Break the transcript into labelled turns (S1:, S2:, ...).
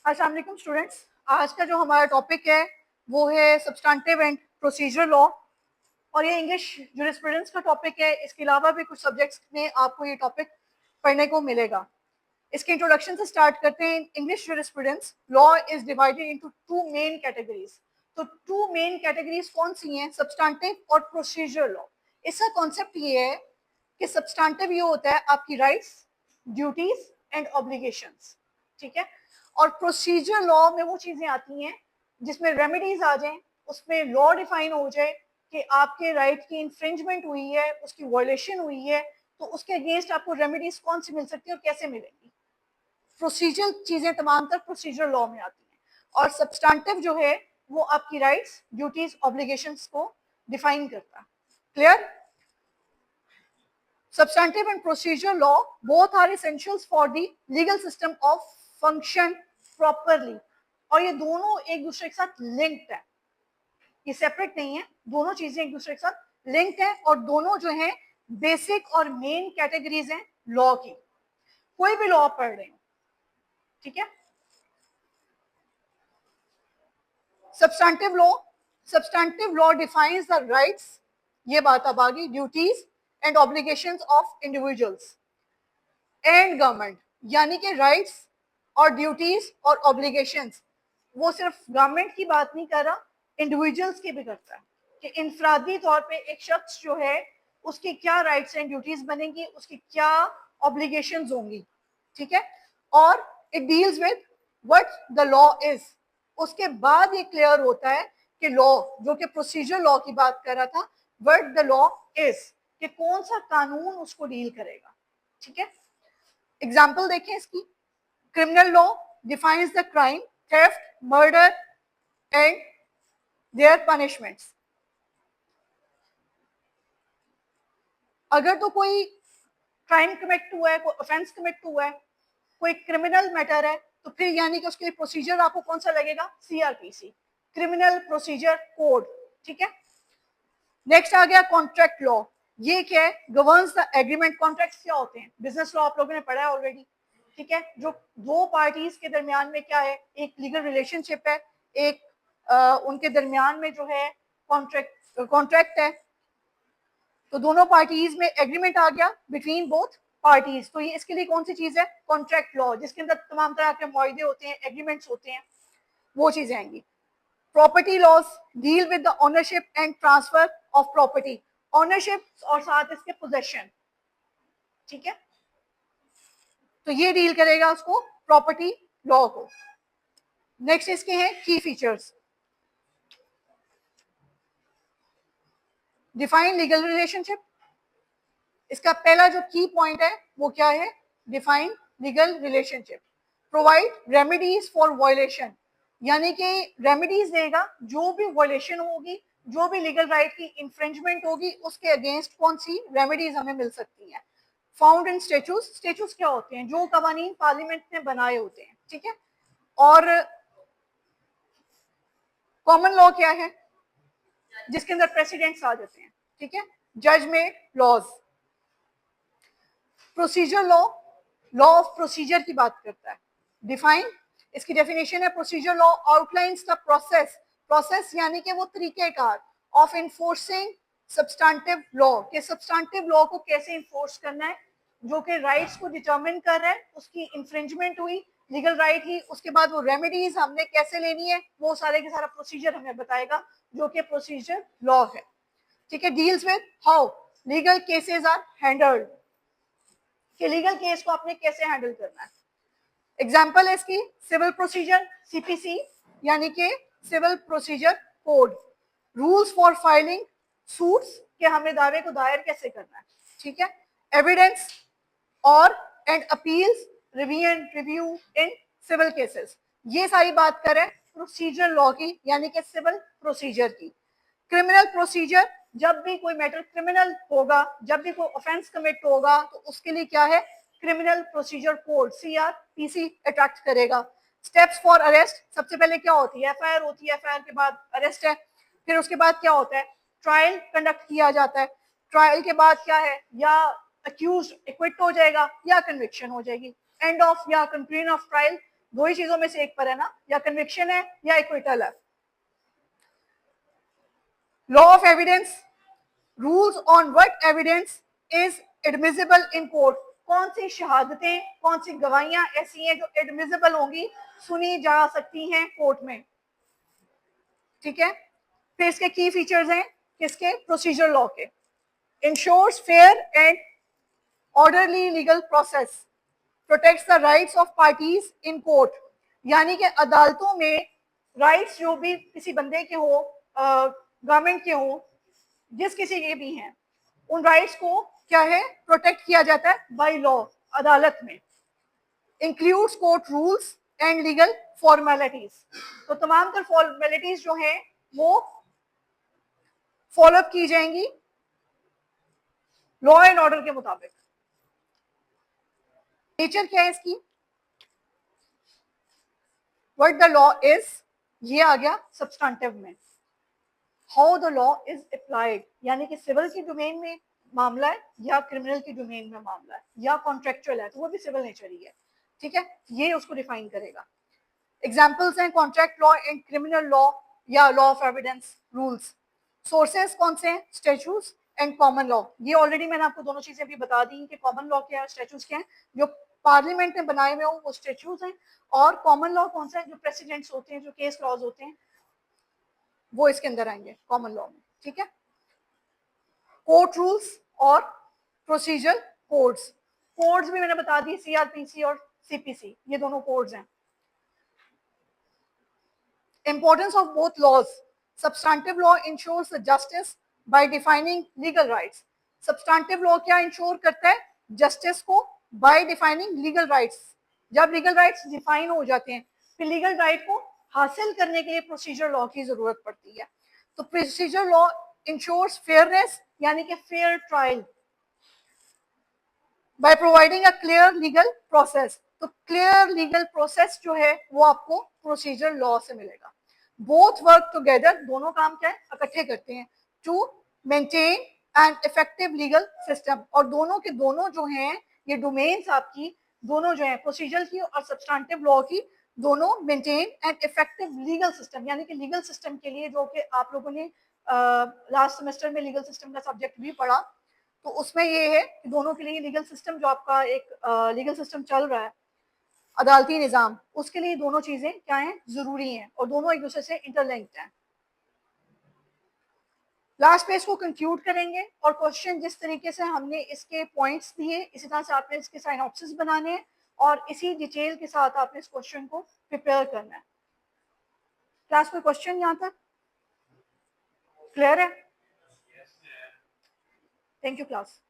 S1: अस्सलाम वालेकुम स्टूडेंट्स। आज का जो हमारा टॉपिक है वो है सब्सटेंटिव एंड प्रोसीजरल लॉ और ये इंग्लिश जूरिस्प्रूडेंस का टॉपिक है। इसके अलावा भी कुछ सब्जेक्ट्स में आपको ये टॉपिक पढ़ने को मिलेगा। इसके इंट्रोडक्शन से स्टार्ट करते हैं। English jurisprudence law is divided into two main categories. तो टू मेन कैटेगरीज कौन सी हैं? सब्सटेंटिव और प्रोसीजरल लॉ। इसका कॉन्सेप्ट ये है कि सब्सटेंटिव ये होता है आपकी राइट्स, ड्यूटीज एंड ऑब्लिगेशंस, ठीक है। और प्रोसीजर लॉ में वो चीजें आती हैं जिसमें रेमेडीज आ जाएं, उसमें लॉ डिफाइन हो जाए कि आपके राइट की इंफ्रिंजमेंट हुई है, उसकी वायलेशन हुई है, तो उसके अगेंस्ट आपको रेमेडीज कौन सी मिल सकती है और कैसे मिलेंगी। प्रोसीजर चीजें तमाम तर प्रोसीजर लॉ में आती हैं और सब्सटेंटिव जो है वो आपकी राइट्स, ड्यूटीज, ऑब्लिगेशंस को डिफाइन करता है। Clear? Substantive and procedural law both are essentials for the legal system of function properly। और ये दोनों एक दूसरे के साथ लिंक्ड है, ये सेपरेट नहीं है, दोनों चीजें एक दूसरे के साथ लिंक्ड है और दोनों जो है बेसिक और मेन कैटेगरीज हैं लॉ की। कोई भी लॉ पढ़ रहे हो, ठीक है। Substantive law defines the rights, ये बात अब आ गई, duties and obligations of individuals and government. यानी कि राइट्स और ड्यूटीज और ऑब्लिगेशंस वो सिर्फ गवर्नमेंट की बात नहीं कर रहा, इंडिविजुअल्स की भी करता है कि इनफरादी तौर पे एक शख्स जो है उसकी क्या राइट्स एंड ड्यूटीज बनेंगी, उसकी क्या ऑब्लिगेशंस होंगी, ठीक है। और it deals with what the law is. उसके बाद ये क्लियर होता है कि लॉ, जो कि प्रोसीजर लॉ की बात कर रहा था, व्हाट द लॉ इज, कि कौन सा कानून उसको डील करेगा, ठीक है। एग्जाम्पल देखें इसकी। Criminal law defines the crime, theft, murder and their punishments. अगर तो कोई क्राइम कमिट हुआ है, कोई ऑफेंस कमिट हुआ है, कोई क्रिमिनल मैटर है, तो फिर यानी कि उसके लिए प्रोसीजर आपको कौन सा लगेगा? सीआरपीसी, क्रिमिनल प्रोसीजर कोड, ठीक है। नेक्स्ट आ गया कॉन्ट्रैक्ट लॉ। ये क्या है? Governs the agreement. कॉन्ट्रैक्ट्स क्या होते हैं? बिजनेस लॉ आप लोगों ने पढ़ा है ऑलरेडी, ठीक है। जो दो पार्टीज के दरमियान में क्या है, एक लीगल रिलेशनशिप है, एक उनके दरमियान में जो है कॉन्ट्रैक्ट है, तो दोनों पार्टीज में एग्रीमेंट आ गया बिटवीन बोथ पार्टीज। तो ये इसके लिए कौन सी चीज है? कॉन्ट्रैक्ट लॉ, जिसके अंदर तमाम तरह के मुआहदे होते हैं, एग्रीमेंट्स होते हैं, वो चीजें आएंगी। Property laws deal with the ownership and transfer of property, ownership और साथ इसके पोजेशन, ठीक है। तो ये डील करेगा उसको, प्रॉपर्टी लॉ को। नेक्स्ट इसके हैं की फीचर्स। Define legal relationship. इसका पहला जो की पॉइंट है वो क्या है? Define legal relationship. Provide remedies for violation, यानी कि रेमेडीज देगा जो भी वायलेशन होगी, जो भी लीगल राइट की इंफ्रिंजमेंट होगी, उसके अगेंस्ट कौन सी रेमेडीज हमें मिल सकती हैं। Found in statues. स्टेचूस क्या होते हैं? जो कवानीन पार्लियामेंट ने बनाए होते हैं, ठीक है। और कॉमन लॉ क्या है? जिसके अंदर प्रेसिडेंट्स आ जाते हैं, ठीक है। जज made laws. Procedure law, law of procedure की बात करता है। डिफाइन, इसकी डेफिनेशन है, procedure law outlines the process, process यानी कि वो तरीकेकार ऑफ इन्फोर्सिंग सब्सटेंटिव लॉ, के सब्सटेंटिव लॉ को कैसे इन्फोर्स करना है, जो कि राइट्स को डिटरमिन कर रहा है, उसकी इंफ्रिंजमेंट हुई लीगल राइट ही, उसके बाद वो रेमेडीज हमने कैसे लेनी है, वो सारे के सारा प्रोसीजर हमें बताएगा, जो कि प्रोसीजर लॉ है, ठीक है। Deals with how legal cases are handled, कि लीगल केस को आपने कैसे हैंडल करना है। एग्जाम्पल है इसकी सिविल प्रोसीजर, सीपीसी, यानी कि civil procedure code. Rules for filing suits, कि हमें दावे को दायर कैसे करना है, ठीक है। एविडेंस और and appeals, review in civil cases. ये सारी बात करें प्रोसीजर लॉ की, यानी कि सिविल प्रोसीजर की। क्रिमिनल प्रोसीजर, जब भी कोई मैटर क्रिमिनल होगा, जब भी कोई ऑफेंस कमिट होगा, तो उसके लिए क्या है? Criminal procedure code, CrPC attract करेगा। स्टेप्स फॉर अरेस्ट, सबसे पहले क्या होती है? एफआईआर होती है, एफआईआर के बाद अरेस्ट है, फिर उसके बाद क्या होता है? ट्रायल कंडक्ट किया जाता है। ट्रायल के बाद क्या है? या अक्यूज एक्विट हो जाएगा या कन्विक्शन हो जाएगी। एंड ऑफ या कंक्लूजन ऑफ ट्रायल, दो ही चीजों में से एक पर है ना, या कन्विक्शन है या इक्विटल है। Law of evidence, rules on what evidence is admissible in court. कौन सी शहादतें, कौन सी गवाहियां ऐसी हैं जो एडमिसिबल होंगी, सुनी जा सकती हैं कोर्ट में, ठीक है। फिर इसके की फीचर्स हैं किसके, प्रोसीजर लॉ के। Ensures fair and orderly legal process, protects the rights of parties in court, यानी कि अदालतों में राइट्स जो भी किसी बंदे के हो, गवर्नमेंट के हो, जिस किसी के भी हैं, उन राइट्स को क्या है, प्रोटेक्ट किया जाता है बाय लॉ अदालत में। Includes court rules and legal formalities, तो तमाम तर फॉर्मेलिटीज जो हैं वो फॉलो की जाएंगी लॉ एंड ऑर्डर के मुताबिक। नेचर क्या है इसकी, व्हाट द लॉ इज, ये आ गया सब्सटेंटिव में। How the law is applied, यानी कि सिविल की डोमेन में मामला है या क्रिमिनल की डोमेन में मामला है या कॉन्ट्रेक्चुअल है, तो वो भी सिविल नेचर ही है, ठीक है, ये उसको डिफाइन करेगा। एग्जाम्पल्स हैं contract law and criminal law या law of evidence rules. Sources कौन से हैं, स्टैट्यूट्स एंड कॉमन लॉ। ये ऑलरेडी मैंने आपको दोनों चीजें भी बता दी कि कॉमन लॉ क्या है, स्टैट्यूट्स क्या है, जो पार्लियामेंट ने बनाए हुए हो वो स्टैट्यूट्स हैं, और कॉमन लॉ कौन सा है, जो प्रेसिडेंट्स होते हैं, जो केस लॉज होते हैं, वो इसके अंदर आएंगे कॉमन लॉ में, ठीक है। कोर्ट रूल्स और प्रोसीजर कोड्स, कोड्स भी मैंने बता दिए, सीआरपीसी और सीपीसी, ये दोनों कोड्स हैं। Importance of both laws. Substantive law ensures the justice by defining legal rights. Substantive law क्या इंश्योर करता है, जस्टिस को by defining legal rights. जब लीगल राइट्स डिफाइन हो जाते हैं, फिर लीगल राइट को हासिल करने के लिए प्रोसीजर लॉ की जरूरत पड़ती है। तो प्रोसीजर लॉ इंश्योर्स फेयरनेस, यानी कि fair trial by providing a clear legal process. तो क्लियर लीगल प्रोसेस जो है वो आपको प्रोसीजर लॉ से मिलेगा। बोथ वर्क टुगेदर, दोनों काम क्या है, इकट्ठे करते हैं, to maintain an effective legal system. और दोनों के दोनों जो हैं, ये डोमेन्स आपकी दोनों जो है प्रोसीजर की और सब्सटेंटिव लॉ की, दोनों maintain an effective legal system, यानी कि लीगल सिस्टम के लिए, जो कि आप लोगों ने लास्ट सेमेस्टर में लीगल सिस्टम का सब्जेक्ट भी पढ़ा, तो उसमें ये है कि दोनों के लिए लीगल सिस्टम, जो आपका एक लीगल सिस्टम चल रहा है, अदालती निज़ाम, उसके लिए दोनों चीजें क्या हैं, जरूरी हैं, और दोनों एक दूसरे से इंटरलिंक्ड हैं। लास्ट पे इसको कंक्लूड करेंगे, और क्वेश्चन जिस तरीके से हमने इसके पॉइंट्स दिए, इसी तरह से आपने इसके साइनॉप्सिस बनाने हैं, और इसी डिटेल के साथ आपने इस क्वेश्चन को प्रिपेयर करना है। क्लास कोई क्वेश्चन यहाँ तक क्लियर है? Thank you class.